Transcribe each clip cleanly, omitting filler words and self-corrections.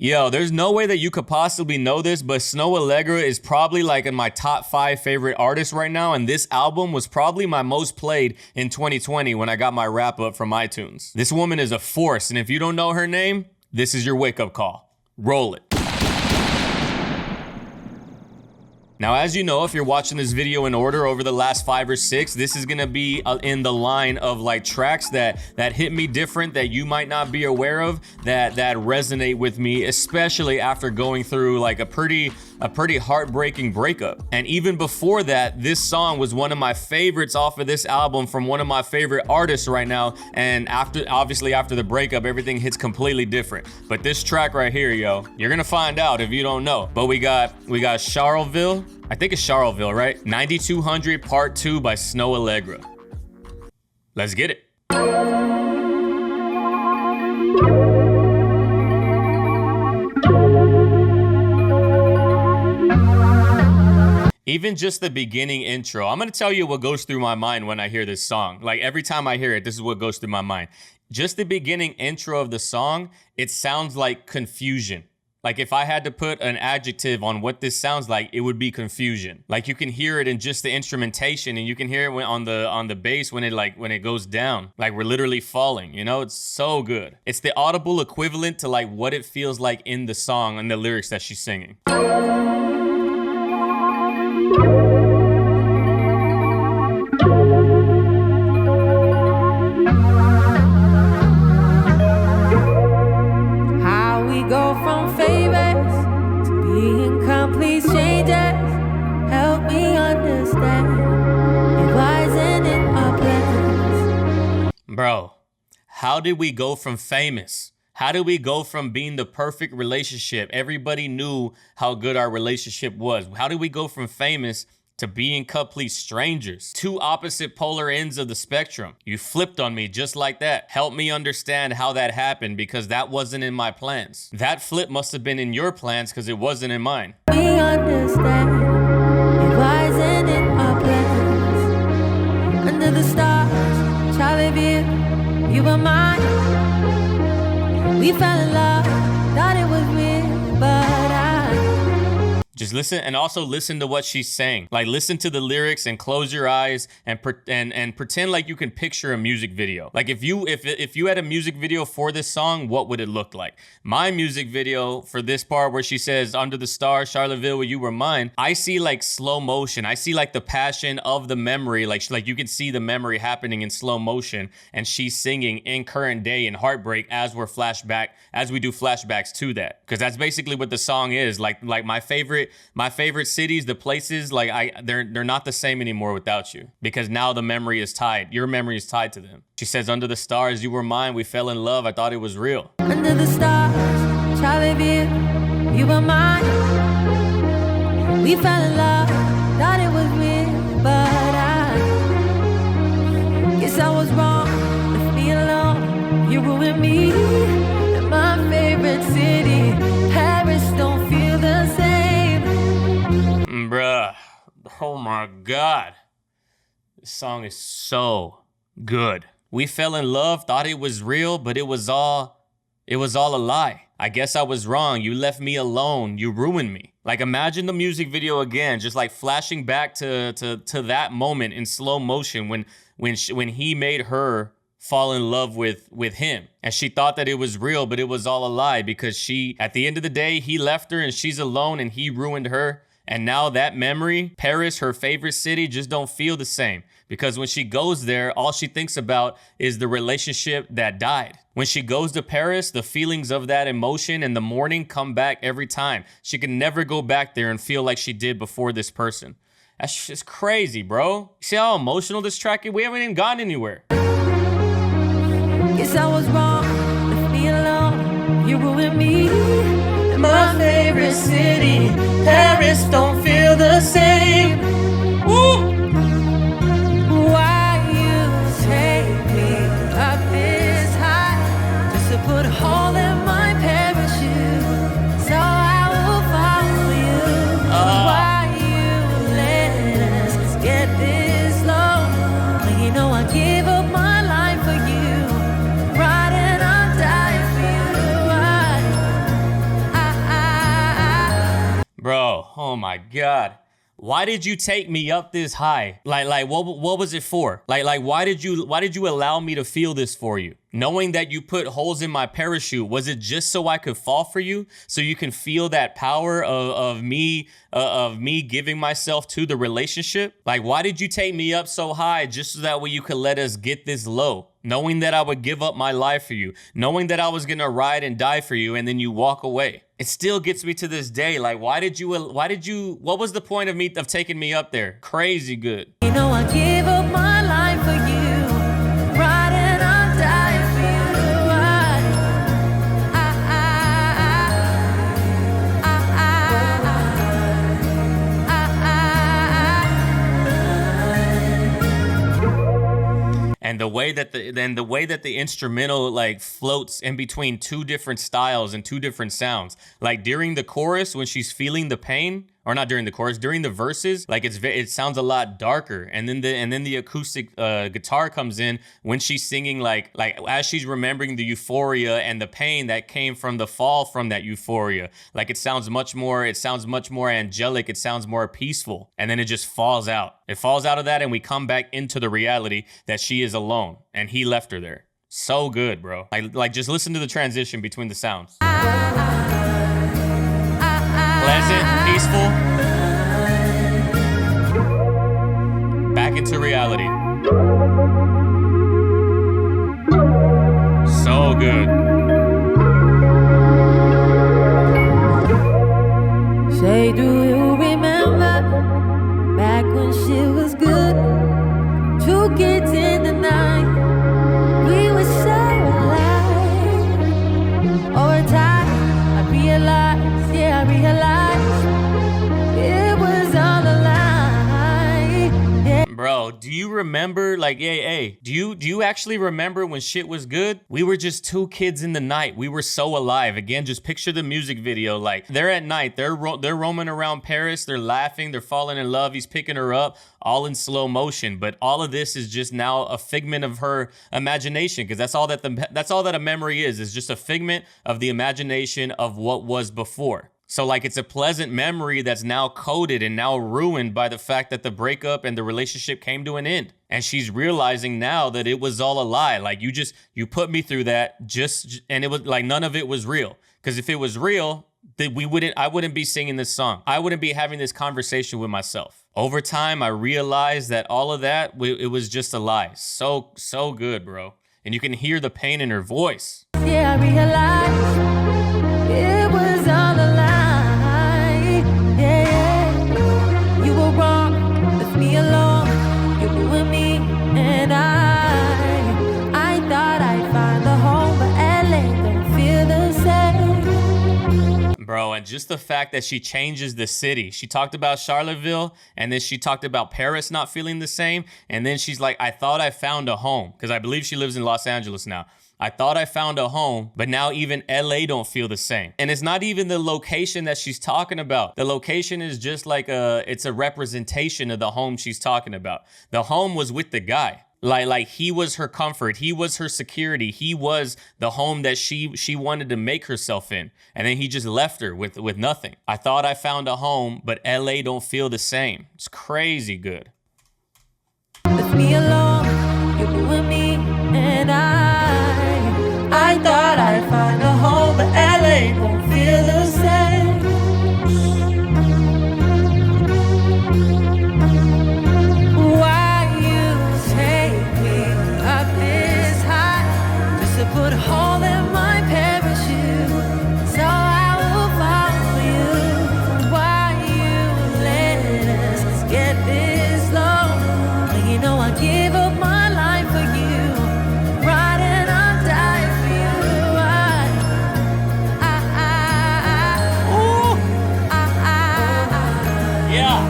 Yo, there's no way that you could possibly know this, but Snoh Aalegra is probably like in my top 5 favorite artists right now, and this album was probably my most played in 2020 when I got my wrap up from iTunes. This woman is a force, and if you don't know her name, this is your wake-up call. Roll it. Now, as you know, if you're watching this video in order over the last 5 or 6, this is gonna be in the line of like tracks that hit me different, that you might not be aware of, that resonate with me, especially after going through like a pretty heartbreaking breakup. And even before that, this song was one of my favorites off of this album from one of my favorite artists right now. And obviously after the breakup, everything hits completely different. But this track right here, yo, you're gonna find out if you don't know. But we got Charleville. I think it's Charleville, right? 9200 Part 2 by Snoh Aalegra. Let's get it. Even just the beginning intro, I'm gonna tell you what goes through my mind when I hear this song. Like every time I hear it, this is what goes through my mind. Just the beginning intro of the song, it sounds like confusion. Like if I had to put an adjective on what this sounds like, it would be confusion. Like you can hear it in just the instrumentation, and you can hear it on the bass when it goes down. Like we're literally falling, you know? It's so good. It's the audible equivalent to like what it feels like in the song and the lyrics that she's singing. Bro, how did we go from famous? How did we go from being the perfect relationship? Everybody knew how good our relationship was. How did we go from famous to being complete strangers? Two opposite polar ends of the spectrum. You flipped on me just like that. Help me understand how that happened, because that wasn't in my plans. That flip must have been in your plans because it wasn't in mine. We understand it wasn't in our plans. Under the stars, Charleville, you were mine. We fell in love, thought it was real, but just listen, and also listen to what she's saying. Like listen to the lyrics and close your eyes and pretend like you can picture a music video. Like if you had a music video for this song, what would it look like? My music video for this part where she says, "Under the stars, Charleville, you were mine," I see like slow motion. I see like the passion of the memory. Like you can see the memory happening in slow motion, and she's singing in current day in heartbreak as we do flashbacks to that. Because that's basically what the song is. Like my favorite cities, the places, like they're not the same anymore without you, because now the memory is tied. Your memory is tied to them. She says, "Under the stars, you were mine. We fell in love. I thought it was real." Under the stars, Charleville, you were mine. We fell in love, thought it was real, but I guess I was wrong. Left me alone. You ruined me. In my favorite city, Paris don't feel the same. Bruh, oh my God. This song is so good. We fell in love, thought it was real, but it was all a lie. I guess I was wrong. You left me alone. You ruined me. Like imagine the music video again, just like flashing back to that moment in slow motion when he made her fall in love with him. And she thought that it was real, but it was all a lie, because at the end of the day, he left her and she's alone and he ruined her. And now that memory, Paris, her favorite city, just don't feel the same. Because when she goes there, all she thinks about is the relationship that died. When she goes to Paris, the feelings of that emotion and the mourning come back every time. She can never go back there and feel like she did before this person. That's just crazy, bro. You see how emotional this track is? We haven't even gone anywhere. Guess I was wrong, left me alone. You ruined me. In my favorite city, Paris don't feel the same. Woo! Why you take me up this high just to put a hole in my parachute, so I will follow you. Why you let us get this low when you know I give up my life for you, right? And I'm dying for you. Oh my God. Why did you take me up this high? Like what was it for? Like why did you allow me to feel this for you? Knowing that you put holes in my parachute, was it just so I could fall for you? So you can feel that power of me giving myself to the relationship? Like, why did you take me up so high just so that way you could let us get this low? Knowing that I would give up my life for you, knowing that I was gonna ride and die for you, and then you walk away. It still gets me to this day. Like, what was the point of taking me up there? Crazy good. You know I give up my life for you, ride and I'll die for you. And the way that the instrumental like floats in between two different styles and two different sounds. Like during the chorus when she's feeling the pain, or not during the chorus, during the verses, like it sounds a lot darker. And then the acoustic guitar comes in when she's singing like as she's remembering the euphoria and the pain that came from the fall from that euphoria. Like it sounds much more angelic, it sounds more peaceful. And then it just falls out. It falls out of that and we come back into the reality that she is alone and he left her there. So good, bro. Like just listen to the transition between the sounds. Pleasant, peaceful, back into reality. So good. Say, do you remember back when shit was good? 2 kids in the night, we were so alive. Over time, I realized it was all a lie. Yeah. Bro, do you remember, like, hey, do you actually remember when shit was good? We were just 2 kids in the night. We were so alive. Again, just picture the music video. Like, they're at night. They're roaming around Paris. They're laughing. They're falling in love. He's picking her up, all in slow motion. But all of this is just now a figment of her imagination, because that's all that a memory is just a figment of the imagination of what was before. So like it's a pleasant memory that's now coded and now ruined by the fact that the breakup and the relationship came to an end. And she's realizing now that it was all a lie. Like you put me through that and it was like none of it was real. Because if it was real, then I wouldn't be singing this song. I wouldn't be having this conversation with myself. Over time, I realized that all of that, it was just a lie. So good, bro. And you can hear the pain in her voice. Yeah, I realized it was all a lie. Yeah, you were wrong, left me alone. You ruined me, and I thought I'd find a home, but LA don't feel the same. Bro, and just the fact that she changes the city. She talked about Charleville, and then she talked about Paris not feeling the same, and then she's like, I thought I found a home, because I believe she lives in Los Angeles now. I thought I found a home, but now even LA don't feel the same. And it's not even the location that she's talking about. The location is just like it's a representation of the home she's talking about. The home was with the guy. Like he was her comfort. He was her security. He was the home that she wanted to make herself in. And then he just left her with nothing. I thought I found a home, but LA don't feel the same. It's crazy good. Left me alone, you ruined me, and I thought I'd find a home, but LA don't feel the same. Why you take me up this high just to put a hole in my parachute so I will follow you? Why you let us get this low? When you know I give up my life for you, ride and I'll die for you. Yeah.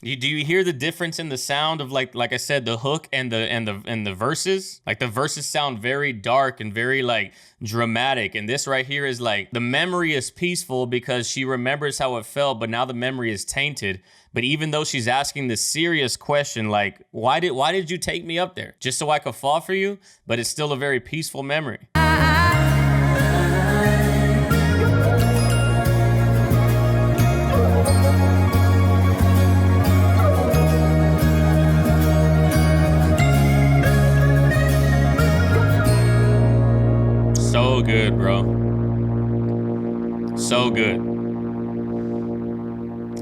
Do you hear the difference in the sound of like I said, the hook and the verses? Like the verses sound very dark and very like dramatic, and this right here is like the memory is peaceful because she remembers how it felt, but now the memory is tainted. But even though she's asking this serious question, like why did you take me up there? Just so I could fall for you? But it's still a very peaceful memory. So good, bro. So good.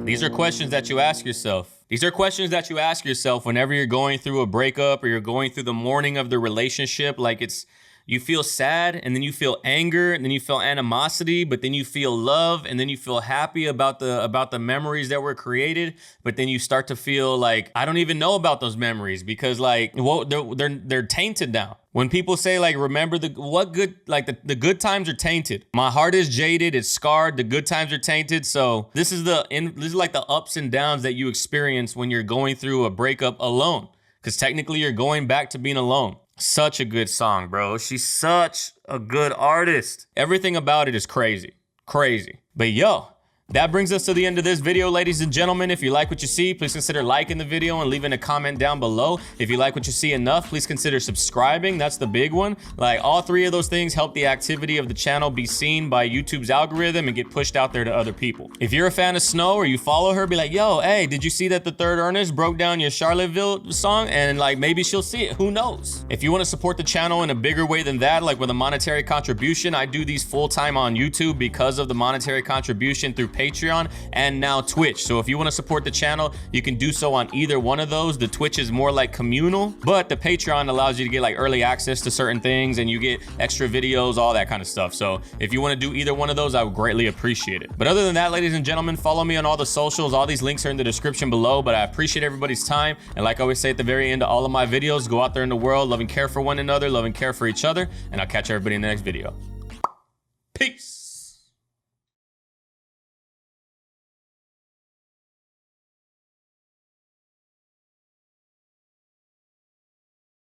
These are questions that you ask yourself. These are questions that you ask yourself whenever you're going through a breakup or you're going through the mourning of the relationship. Like you feel sad and then you feel anger and then you feel animosity, but then you feel love and then you feel happy about the memories that were created. But then you start to feel like, I don't even know about those memories because like, well, they're tainted now. When people say like, remember the good times are tainted. My heart is jaded, it's scarred, the good times are tainted. So this is like the ups and downs that you experience when you're going through a breakup alone. Because technically you're going back to being alone. Such a good song, bro. She's such a good artist. Everything about it is crazy. Crazy. But yo, that brings us to the end of this video, ladies and gentlemen. If you like what you see, please consider liking the video and leaving a comment down below. If you like what you see enough, please consider subscribing. That's the big one. Like all three of those things help the activity of the channel be seen by YouTube's algorithm and get pushed out there to other people. If you're a fan of Snoh or you follow her, be like, yo, hey, did you see that The Third Ernest broke down your Charleville song? And like maybe she'll see it. Who knows? If you want to support the channel in a bigger way than that, like with a monetary contribution, I do these full-time on YouTube because of the monetary contribution through Patreon and now Twitch. So if you want to support the channel, you can do so on either one of those. The Twitch is more like communal, but the Patreon allows you to get like early access to certain things and you get extra videos, all that kind of stuff. So if you want to do either one of those, I would greatly appreciate it. But other than that, ladies and gentlemen, follow me on all the socials. All these links are in the description below, but I appreciate everybody's time. And like I always say at the very end of all of my videos, go out there in the world, love and care for one another, love and care for each other, and I'll catch everybody in the next video. Peace.